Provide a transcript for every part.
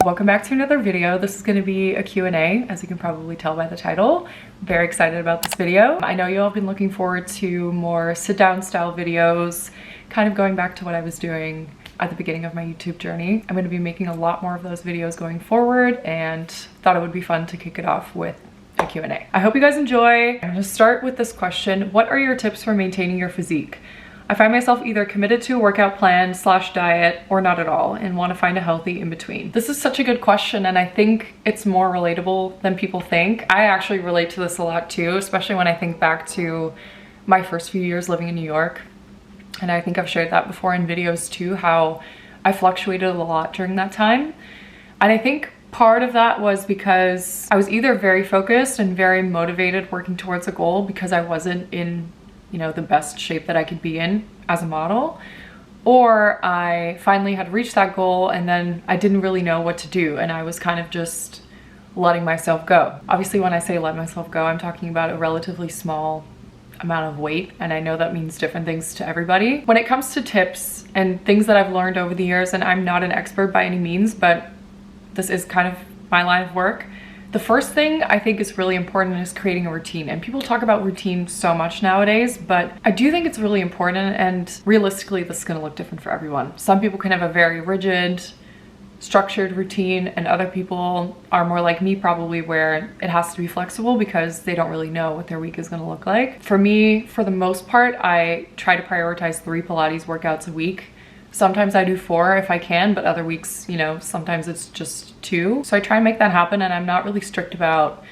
Welcome back to another video. This is going to be a Q&A, as you can probably tell by the title. Very excited about this video. I know you all have been looking forward to more sit-down style videos, kind of going back to what I was doing at the beginning of my YouTube journey. I'm going to be making a lot more of those videos going forward and thought it would be fun to kick it off with a Q&A. I hope you guys enjoy. I'm going to start with this question. What are your tips for maintaining your physique? I find myself either committed to a workout plan / diet or not at all and want to find a healthy in between. This is such a good question, and I think it's more relatable than people think. I actually relate to this a lot too, especially when I think back to my first few years living in New York. And I think I've shared that before in videos too, how I fluctuated a lot during that time. And I think part of that was because I was either very focused and very motivated working towards a goal because I wasn't in the best shape that I could be in as a model, or I finally had reached that goal and then I didn't really know what to do and I was kind of just letting myself go. Obviously, when I say let myself go, I'm talking about a relatively small amount of weight, and I know that means different things to everybody. When it comes to tips and things that I've learned over the years, and I'm not an expert by any means, but this is kind of my line of work, the first thing I think is really important is creating a routine. And people talk about routine so much nowadays, but I do think it's really important, and realistically this is going to look different for everyone. Some people can have a very rigid, structured routine, and other people are more like me probably, where it has to be flexible because they don't really know what their week is going to look like. For me, for the most part, I try to prioritize 3 Pilates workouts a week. Sometimes I do 4 if I can, but other weeks, sometimes it's just 2. So I try and make that happen, and I'm not really strict about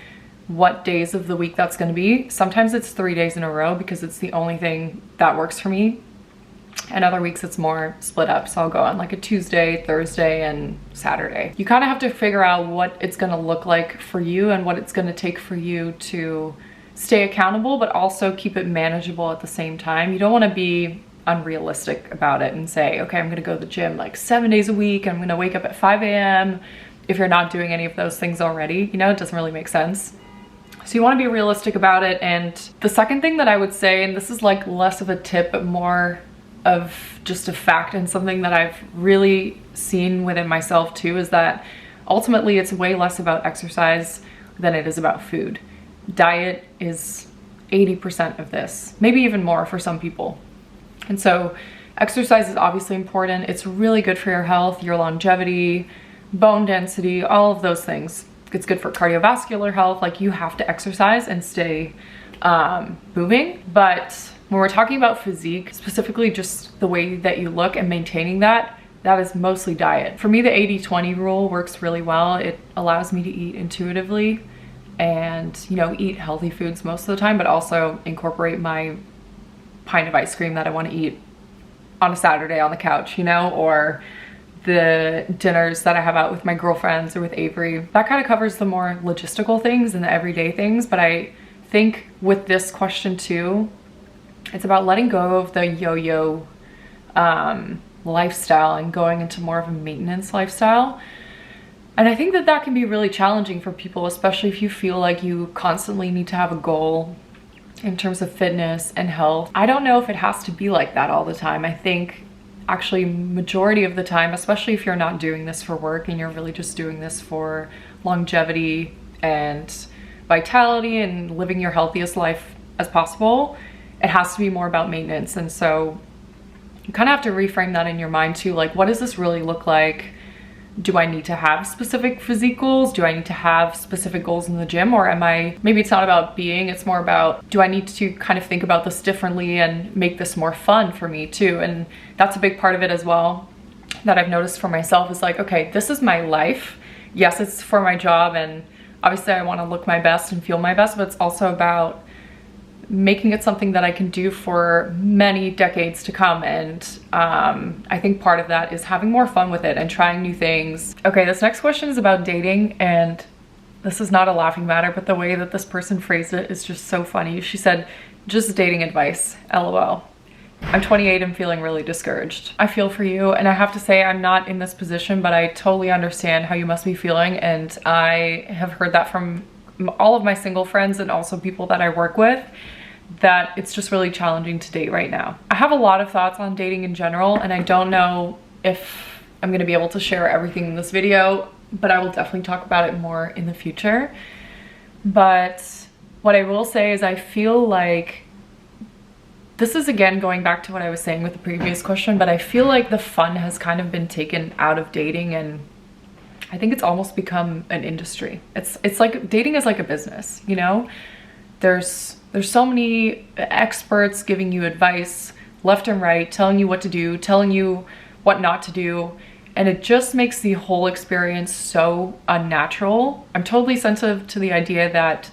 what days of the week that's going to be. Sometimes it's 3 days in a row because it's the only thing that works for me. And other weeks it's more split up. So I'll go on like a Tuesday, Thursday, and Saturday. You kind of have to figure out what it's going to look like for you and what it's going to take for you to stay accountable, but also keep it manageable at the same time. You don't want to be unrealistic about it and say, okay, I'm gonna go to the gym like 7 days a week, I'm gonna wake up at 5 a.m. if you're not doing any of those things already. It doesn't really make sense. So you want to be realistic about it. And the second thing that I would say, and this is like less of a tip but more of just a fact and something that I've really seen within myself too, is that ultimately it's way less about exercise than it is about food. Diet is 80% of this, maybe even more for some people. And so exercise is obviously important. It's really good for your health, your longevity, bone density, all of those things. It's good for cardiovascular health. Like, you have to exercise and stay moving. But when we're talking about physique, specifically just the way that you look and maintaining that, that is mostly diet. For me, the 80-20 rule works really well. It allows me to eat intuitively and, eat healthy foods most of the time, but also incorporate my pint of ice cream that I want to eat on a Saturday on the couch, or the dinners that I have out with my girlfriends or with Avery. That kind of covers the more logistical things and the everyday things. But I think with this question too, it's about letting go of the yo-yo lifestyle and going into more of a maintenance lifestyle. And I think that that can be really challenging for people, especially if you feel like you constantly need to have a goal in terms of fitness and health. I don't know if it has to be like that all the time. I think actually majority of the time, especially if you're not doing this for work and you're really just doing this for longevity and vitality and living your healthiest life as possible, it has to be more about maintenance. And so you kind of have to reframe that in your mind too. Like, what does this really look like? Do I need to have specific physique goals? Do I need to have specific goals in the gym? Or maybe it's not about being, it's more about, do I need to kind of think about this differently and make this more fun for me too? And that's a big part of it as well that I've noticed for myself, is like, okay, this is my life. Yes, it's for my job, and obviously I want to look my best and feel my best, but it's also about making it something that I can do for many decades to come. And I think part of that is having more fun with it and trying new things. Okay, this next question is about dating, and this is not a laughing matter, but the way that this person phrased it is just so funny. She said, just dating advice, LOL. I'm 28 and feeling really discouraged. I feel for you, and I have to say I'm not in this position, but I totally understand how you must be feeling, and I have heard that from all of my single friends and also people that I work with, that it's just really challenging to date right now. I have a lot of thoughts on dating in general, and I don't know if I'm gonna be able to share everything in this video. but I will definitely talk about it more in the future. But what I will say is I feel like this is again going back to what I was saying with the previous question, but I feel like the fun has kind of been taken out of dating, and I think it's almost become an industry. It's like dating is like a business, you know? There's so many experts giving you advice left and right, telling you what to do, telling you what not to do, and it just makes the whole experience so unnatural. I'm totally sensitive to the idea that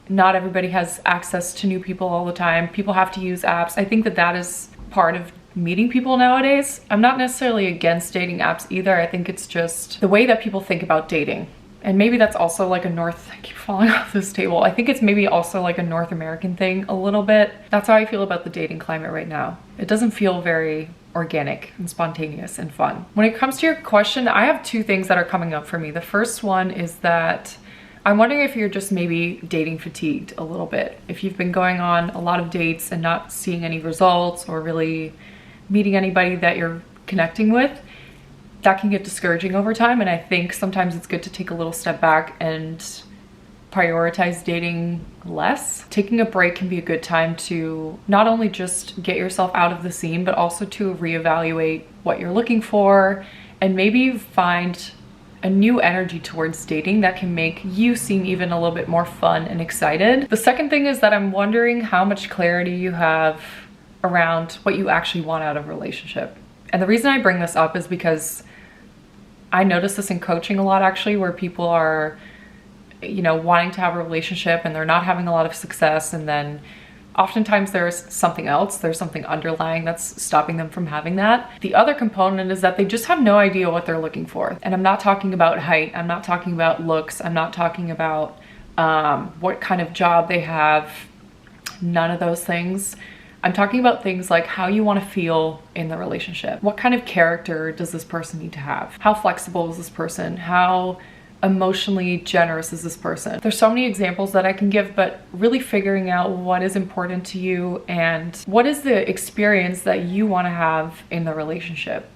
not everybody has access to new people all the time. People have to use apps. I think that that is part of meeting people nowadays. I'm not necessarily against dating apps either. I think it's just the way that people think about dating. And maybe that's also like I keep falling off this table. I think it's maybe also like a North American thing a little bit. That's how I feel about the dating climate right now. It doesn't feel very organic and spontaneous and fun. When it comes to your question, I have two things that are coming up for me. The first one is that I'm wondering if you're just maybe dating fatigued a little bit. If you've been going on a lot of dates and not seeing any results or really meeting anybody that you're connecting with, that can get discouraging over time. And I think sometimes it's good to take a little step back and prioritize dating less. Taking a break can be a good time to not only just get yourself out of the scene, but also to reevaluate what you're looking for and maybe find a new energy towards dating that can make you seem even a little bit more fun and excited. The second thing is that I'm wondering how much clarity you have around what you actually want out of a relationship. And the reason I bring this up is because I notice this in coaching a lot actually, where people are, you know, wanting to have a relationship and they're not having a lot of success, and then oftentimes there's something else, there's something underlying that's stopping them from having that. The other component is that they just have no idea what they're looking for. And I'm not talking about height, I'm not talking about looks, I'm not talking about what kind of job they have, none of those things. I'm talking about things like how you want to feel in the relationship. What kind of character does this person need to have? How flexible is this person? How emotionally generous is this person? There's so many examples that I can give, but really figuring out what is important to you and what is the experience that you want to have in the relationship.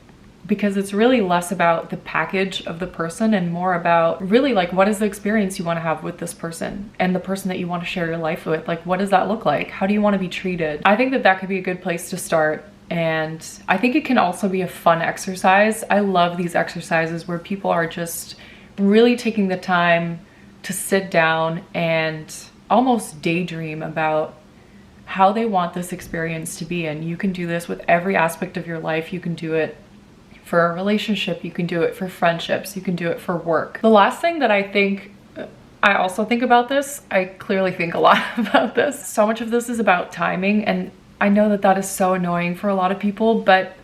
Because it's really less about the package of the person and more about really like what is the experience you want to have with this person and the person that you want to share your life with. Like, what does that look like? How do you want to be treated? I think that that could be a good place to start. And I think it can also be a fun exercise. I love these exercises where people are just really taking the time to sit down and almost daydream about how they want this experience to be. And you can do this with every aspect of your life. You can do it for a relationship, you can do it for friendships, you can do it for work. The last thing that I also think about this, I clearly think a lot about this. So much of this is about timing, and I know that that is so annoying for a lot of people, but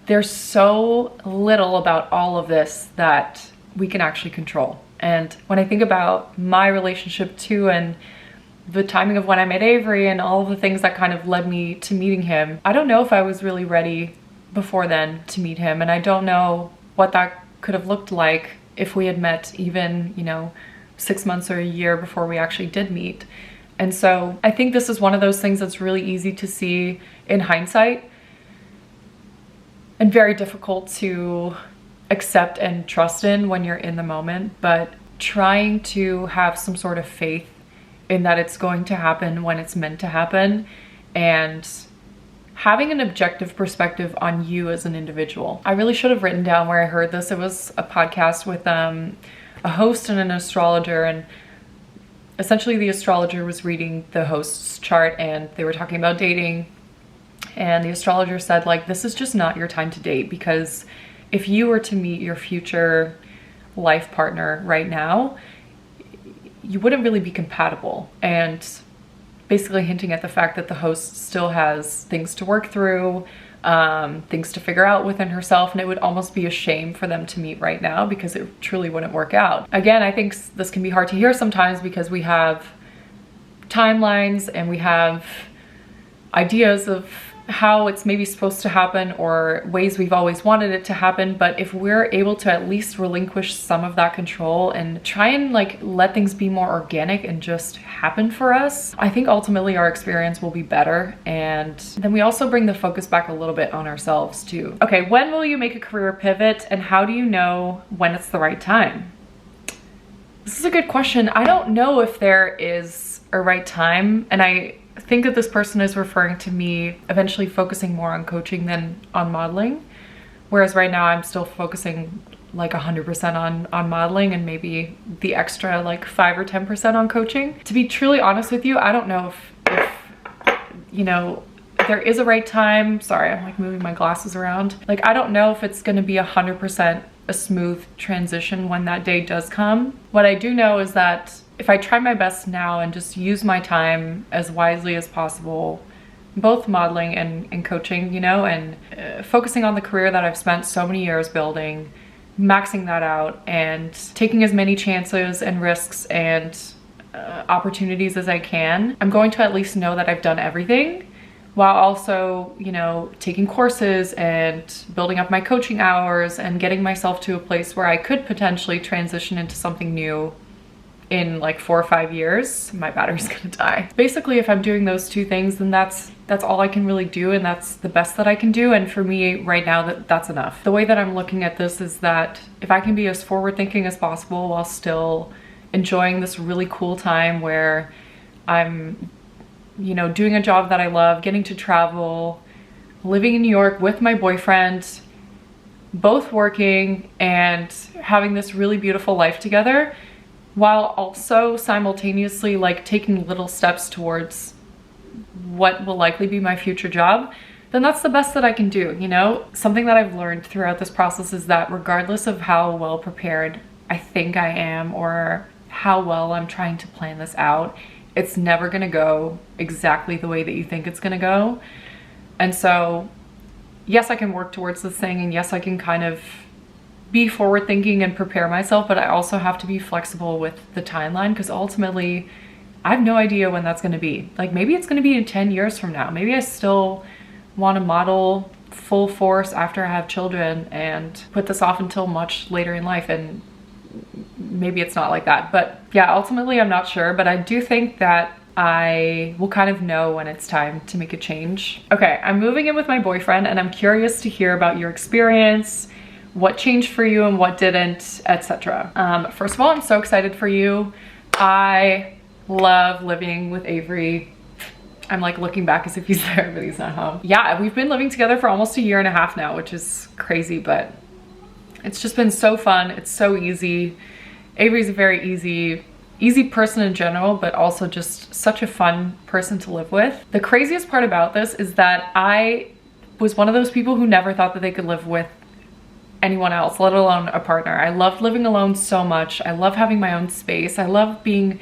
there's so little about all of this that we can actually control. And when I think about my relationship too, and the timing of when I met Avery and all of the things that kind of led me to meeting him, I don't know if I was really ready before then to meet him, and I don't know what that could have looked like if we had met even, you know, 6 months or a year before we actually did meet. And so I think this is one of those things that's really easy to see in hindsight and very difficult to accept and trust in when you're in the moment, but trying to have some sort of faith in that it's going to happen when it's meant to happen, and having an objective perspective on you as an individual. I really should have written down where I heard this. It was a podcast with a host and an astrologer, and essentially the astrologer was reading the host's chart and they were talking about dating, and the astrologer said, like, this is just not your time to date, because if you were to meet your future life partner right now, you wouldn't really be compatible. And basically hinting at the fact that the host still has things to work through, things to figure out within herself, and it would almost be a shame for them to meet right now because it truly wouldn't work out. Again, I think this can be hard to hear sometimes because we have timelines and we have ideas of how it's maybe supposed to happen or ways we've always wanted it to happen, but if we're able to at least relinquish some of that control and try and like let things be more organic and just happen for us, I think ultimately our experience will be better. And then we also bring the focus back a little bit on ourselves too. Okay, when will you make a career pivot, and how do you know when it's the right time? This is a good question. I don't know if there is a right time, and I think that this person is referring to me eventually focusing more on coaching than on modeling, whereas right now I'm still focusing like 100% on modeling and maybe the extra like 5 or 10% on coaching. To be truly honest with you, I don't know if you know, there is a right time. Sorry, I'm like moving my glasses around. Like, I don't know if it's going to be 100% a smooth transition when that day does come. What I do know is that if I try my best now and just use my time as wisely as possible, both modeling and coaching, you know, and focusing on the career that I've spent so many years building, maxing that out and taking as many chances and risks and opportunities as I can, I'm going to at least know that I've done everything, while also, you know, taking courses and building up my coaching hours and getting myself to a place where I could potentially transition into something new in like 4 or 5 years. My battery's gonna die. Basically, if I'm doing those two things, then that's all I can really do, and that's the best that I can do. And for me right now, that's enough. The way that I'm looking at this is that if I can be as forward thinking as possible while still enjoying this really cool time where I'm, you know, doing a job that I love, getting to travel, living in New York with my boyfriend, both working and having this really beautiful life together, while also simultaneously like taking little steps towards what will likely be my future job, then that's the best that I can do, you know? Something that I've learned throughout this process is that regardless of how well prepared I think I am or how well I'm trying to plan this out, it's never gonna go exactly the way that you think it's gonna go. And so, yes, I can work towards this thing, and yes, I can kind of be forward thinking and prepare myself, but I also have to be flexible with the timeline, because ultimately I have no idea when that's going to be. Like, maybe it's going to be in 10 years from now. Maybe I still want to model full force after I have children and put this off until much later in life, and maybe it's not like that. But yeah, ultimately I'm not sure, but I do think that I will kind of know when it's time to make a change. Okay, I'm moving in with my boyfriend, and I'm curious to hear about your experience, what changed for you and what didn't, etc. First of all, I'm so excited for you. I love living with Avery. I'm like looking back as if he's there, but he's not home. Yeah, we've been living together for almost 1.5 years now, which is crazy, but it's just been so fun. It's so easy. Avery's a very easy person in general, but also just such a fun person to live with. The craziest part about this is that I was one of those people who never thought that they could live with anyone else, let alone a partner. I loved living alone so much. I love having my own space. I love being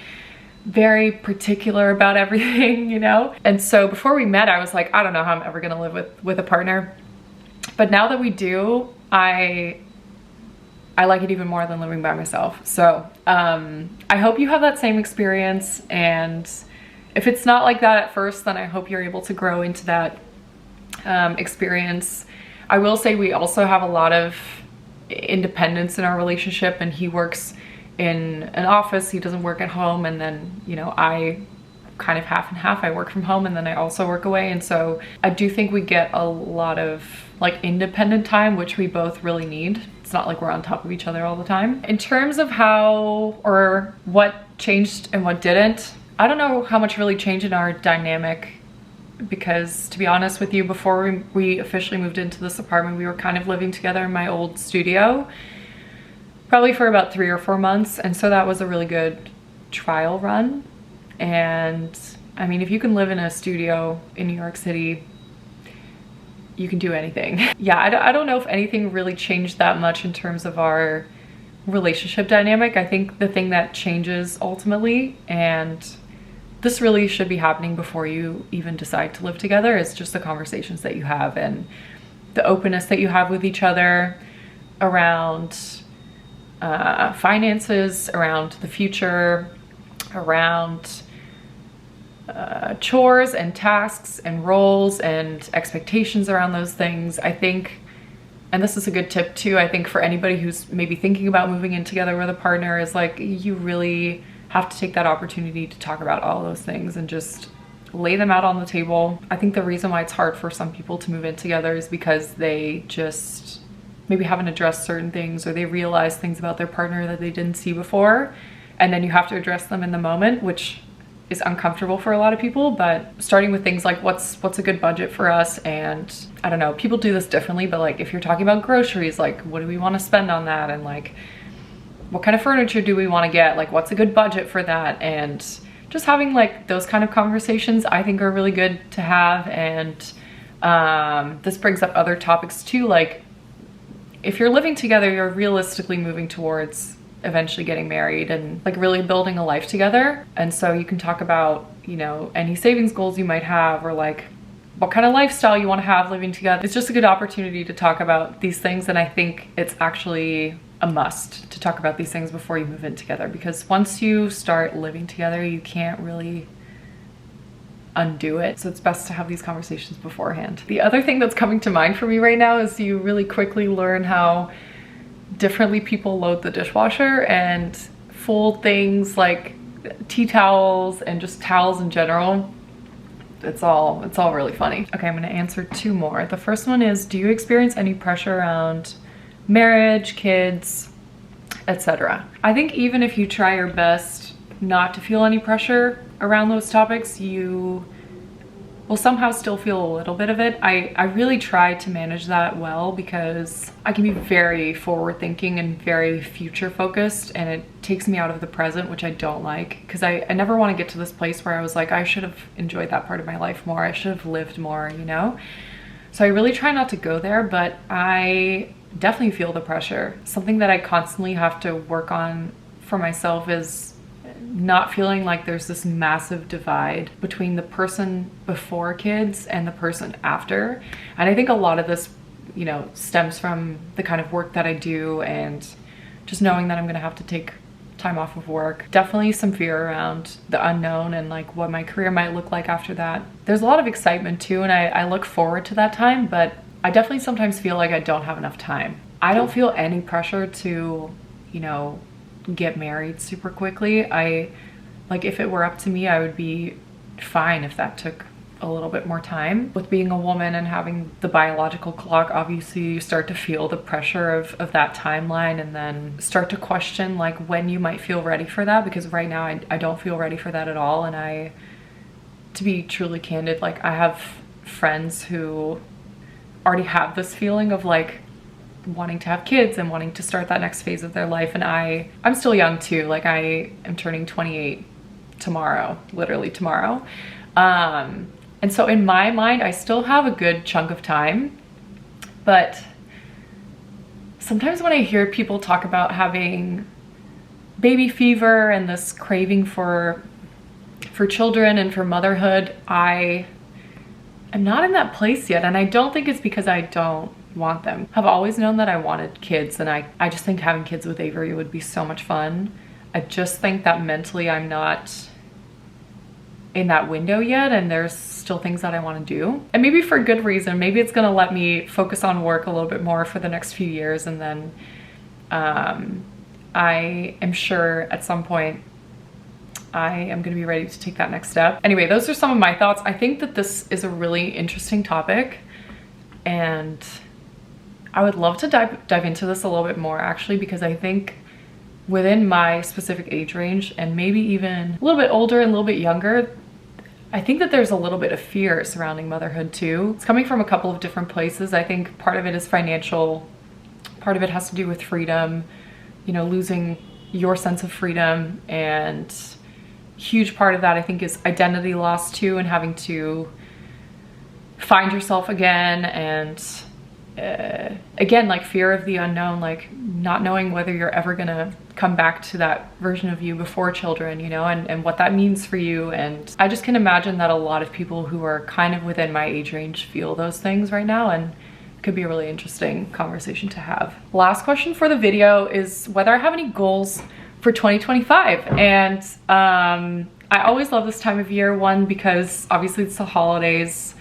very particular about everything, you know? And so before we met, I was like, I don't know how I'm ever gonna live with a partner. But now that we do, I like it even more than living by myself. So I hope you have that same experience. And if it's not like that at first, then I hope you're able to grow into that experience. I will say we also have a lot of independence in our relationship, and he works in an office, he doesn't work at home, and then, you know, I kind of half and half. I work from home and then I also work away, and so I do think we get a lot of like independent time, which we both really need. It's not like we're on top of each other all the time. In terms of how or what changed and what didn't, I don't know how much really changed in our dynamic, because to be honest with you, before we officially moved into this apartment, we were kind of living together in my old studio, probably for about 3 or 4 months. And so that was a really good trial run. And I mean, if you can live in a studio in New York City, you can do anything. Yeah, I don't know if anything really changed that much in terms of our relationship dynamic. I think the thing that changes ultimately, and this really should be happening before you even decide to live together, is just the conversations that you have and the openness that you have with each other around finances, around the future, around chores and tasks and roles and expectations around those things. I think, and this is a good tip too, I think for anybody who's maybe thinking about moving in together with a partner, is like, you really have to take that opportunity to talk about all those things and just lay them out on the table. I think the reason why it's hard for some people to move in together is because they just maybe haven't addressed certain things, or they realize things about their partner that they didn't see before, and then you have to address them in the moment, which is uncomfortable for a lot of people. But starting with things like what's a good budget for us, and I don't know, people do this differently, but like if you're talking about groceries, like what do we want to spend on that, and like what kind of furniture do we want to get, like what's a good budget for that, and just having like those kind of conversations I think are really good to have. And this brings up other topics too, like if you're living together, you're realistically moving towards eventually getting married and like really building a life together. And so you can talk about, you know, any savings goals you might have, or like what kind of lifestyle you want to have living together. It's just a good opportunity to talk about these things, and I think it's actually a must to talk about these things before you move in together, because once you start living together, you can't really undo it. So it's best to have these conversations beforehand. The other thing that's coming to mind for me right now is you really quickly learn how differently people load the dishwasher and fold things like tea towels and just towels in general. It's all really funny. Okay, I'm gonna answer two more. The first one is, do you experience any pressure around marriage, kids, etc.? I think even if you try your best not to feel any pressure around those topics, you will somehow still feel a little bit of it. I really try to manage that well, because I can be very forward thinking and very future focused, and it takes me out of the present, which I don't like, because I never want to get to this place where I was like, I should have enjoyed that part of my life more, I should have lived more, you know? So I really try not to go there, but I definitely feel the pressure. Something that I constantly have to work on for myself is not feeling like there's this massive divide between the person before kids and the person after. And I think a lot of this, you know, stems from the kind of work that I do, and just knowing that I'm gonna have to take time off of work. Definitely some fear around the unknown and like what my career might look like after that. There's a lot of excitement too, and I look forward to that time, but I definitely sometimes feel like I don't have enough time. I don't feel any pressure to, you know, get married super quickly. Like if it were up to me, I would be fine if that took a little bit more time. With being a woman and having the biological clock, obviously you start to feel the pressure of that timeline, and then start to question like when you might feel ready for that, because right now I don't feel ready for that at all. And to be truly candid, like I have friends who already have this feeling of like wanting to have kids and wanting to start that next phase of their life, and I'm still young too. Like I am turning 28 tomorrow, literally tomorrow. And so in my mind, I still have a good chunk of time, but sometimes when I hear people talk about having baby fever and this craving for children and for motherhood, I am not in that place yet. And I don't think it's because I don't want them. I've always known that I wanted kids, and I just think having kids with Avery would be so much fun. I just think that mentally I'm not in that window yet, and there's still things that I want to do, and maybe for good reason. Maybe it's gonna let me focus on work a little bit more for the next few years, and then I am sure at some point I am gonna be ready to take that next step. Anyway, those are some of my thoughts. I think that this is a really interesting topic, and I would love to dive into this a little bit more actually, because I think within my specific age range, and maybe even a little bit older and a little bit younger, I think that there's a little bit of fear surrounding motherhood too. It's coming from a couple of different places. I think part of it is financial, part of it has to do with freedom, you know, losing your sense of freedom, and huge part of that I think is identity loss too, and having to find yourself again, and again, like fear of the unknown, like not knowing whether you're ever gonna come back to that version of you before children, you know, and what that means for you. And I just can imagine that a lot of people who are kind of within my age range feel those things right now, and it could be a really interesting conversation to have. Last question for the video is whether I have any goals for 2025. And I always love this time of year, one, because obviously it's the holidays,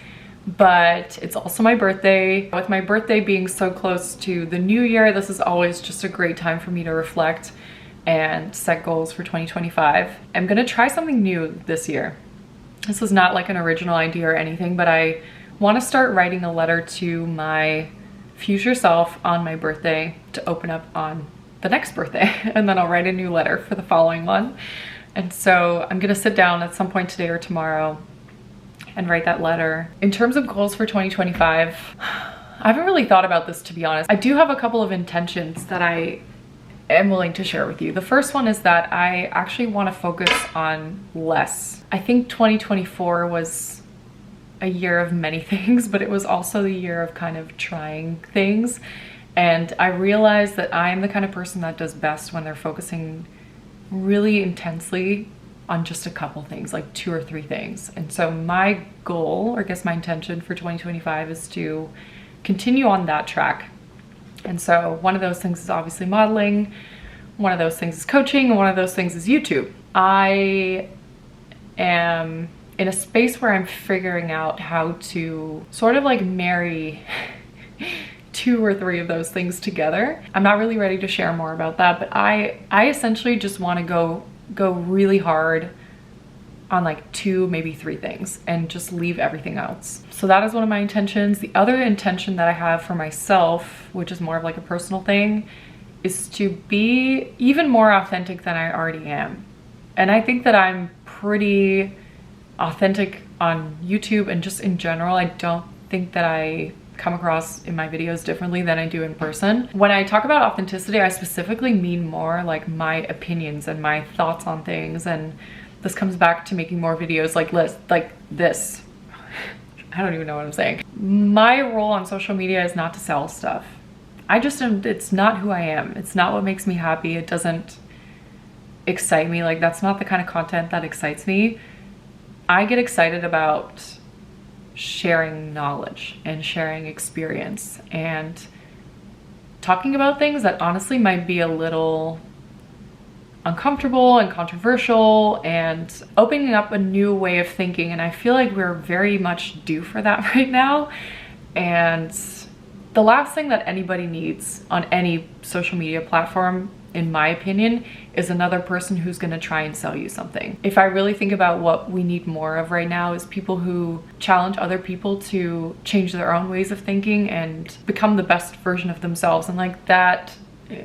but it's also my birthday. With my birthday being so close to the new year, this is always just a great time for me to reflect and set goals for 2025. I'm gonna try something new this year. This is not like an original idea or anything, but I want to start writing a letter to my future self on my birthday to open up on the next birthday. And then I'll write a new letter for the following one. And so I'm gonna sit down at some point today or tomorrow and write that letter. In terms of goals for 2025, I haven't really thought about this, to be honest. I do have a couple of intentions that I am willing to share with you. The first one is that I actually want to focus on less. I think 2024 was a year of many things, but it was also the year of kind of trying things. And I realized that I am the kind of person that does best when they're focusing really intensely on just a couple things, like 2 or 3 things. And so my goal, or I guess my intention for 2025, is to continue on that track. And so one of those things is obviously modeling, one of those things is coaching, and one of those things is YouTube. I am in a space where I'm figuring out how to sort of like marry 2 or 3 of those things together. I'm not really ready to share more about that, but I essentially just want to go really hard on like 2, maybe 3 things and just leave everything else. So that is one of my intentions. The other intention that I have for myself, which is more of like a personal thing, is to be even more authentic than I already am. And I think that I'm pretty authentic on YouTube and just in general. I don't think that I come across in my videos differently than I do in person. When I talk about authenticity, I specifically mean more like my opinions and my thoughts on things, and this comes back to making more videos like this. I don't even know what I'm saying. My role on social media is not to sell stuff. It's not who I am. It's not what makes me happy. It doesn't excite me. Like, that's not the kind of content that excites me. I get excited about sharing knowledge and sharing experience and talking about things that honestly might be a little uncomfortable and controversial and opening up a new way of thinking. And I feel like we're very much due for that right now. And the last thing that anybody needs on any social media platform, in my opinion, is another person who's going to try and sell you something. If I really think about what we need more of right now, is people who challenge other people to change their own ways of thinking and become the best version of themselves. And like that,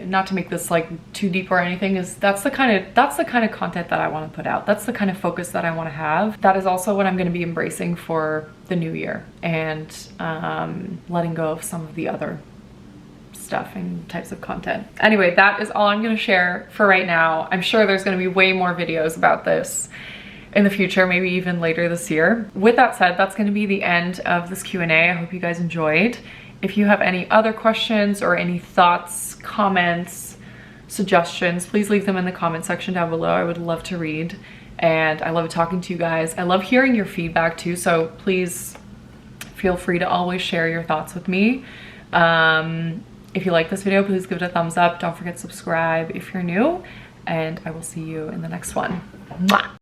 not to make this like too deep or anything, is that's the kind of content that I want to put out. That's the kind of focus that I want to have. That is also what I'm going to be embracing for the new year, and letting go of some of the other stuff and types of content. Anyway, that is all I'm going to share for right now. I'm sure there's going to be way more videos about this in the future, maybe even later this year. With that said, that's going to be the end of this Q&A. I hope you guys enjoyed. If you have any other questions or any thoughts, comments, suggestions, please leave them in the comment section down below. I would love to read, and I love talking to you guys. I love hearing your feedback too, so please feel free to always share your thoughts with me. If you like this video, please give it a thumbs up. Don't forget to subscribe if you're new, and I will see you in the next one. Mwah!